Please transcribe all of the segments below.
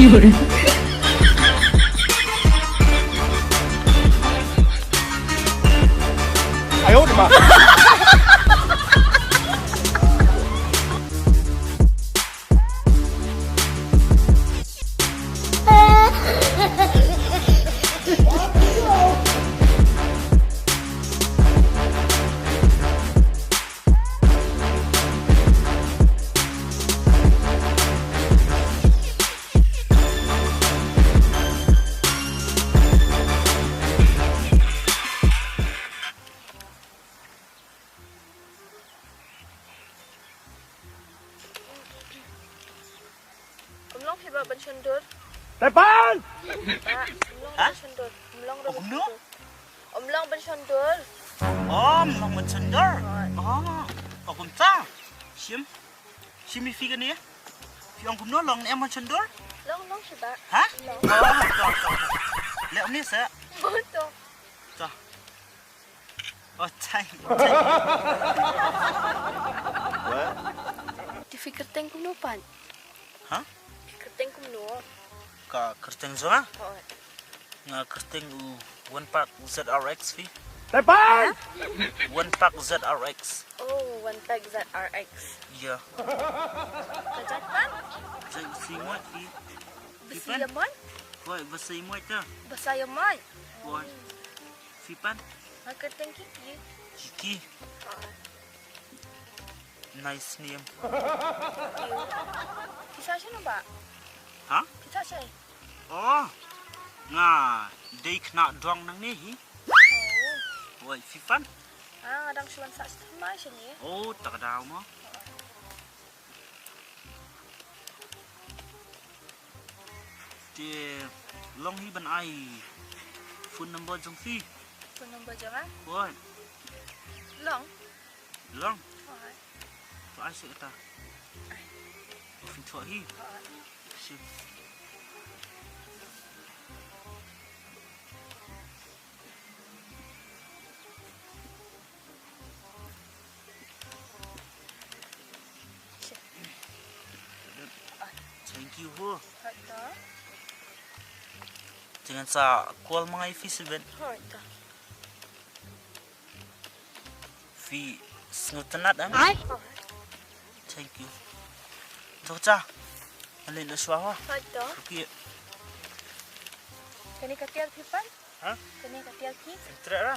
有人，哎呦我的妈！Long hiba ban sundur. Depan! Long ban sundur. Long ban sundur. Long ban sundur. Long ban sundur. Ông ta. Sim fi cái này. Fi ông cũng nói long em ban sundur. Long hiba. Hả? Long. Lẹo ní sẽ. Betul. Cho. Chay. Di fikir teng kuno pan. Hả? Fikir teng kuno. Cả kerteng zona. Oh. Nga kerteng One Park ZRX fi. Depan! One Park ZRX. Oh, one tag ZRX. Iya. Kajat pan? Saya si muat fi. Besi yaman? Woi, besi muat ta. Besa yaman. Woi. Fi pan. Fikir teng kiki. Kiki. Nice name. Kisah siya ba? Hah? Kisah siya. Oh. Nga, day kena doang nang ni. Oh. Woi, fi pan. Ngadang suan sa sama siya ni. Oh, tak ada mo. Dia long hi ban ai. Phone number jong fi. Phone number jangan. Woi, Long. long. Oh. To ai sẽ ta. Fi thua hi. Sim. Thank you ho. Ada. Jangan sa call mga fi seven. Ada. Fi snutanat ang. Oh. Thank you. Cho cha. Alin na swa ho. Ada. Okay. Kani katial pipan? Hah? Kani katial pi? Entra ra.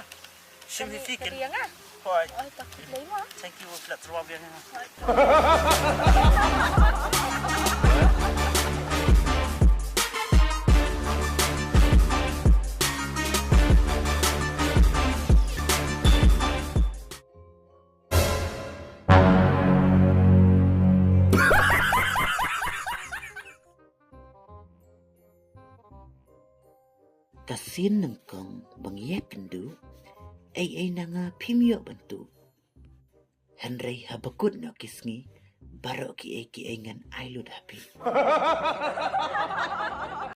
Sim fi fikin. Kani yang ah? Hoi. Oh, takut lain mah. Thank you flat terwab yang. Kasin ng kong bangye pindu ay nanga pimyo bantu. Henry habakut no kisngi baro ki ngan ailud happy.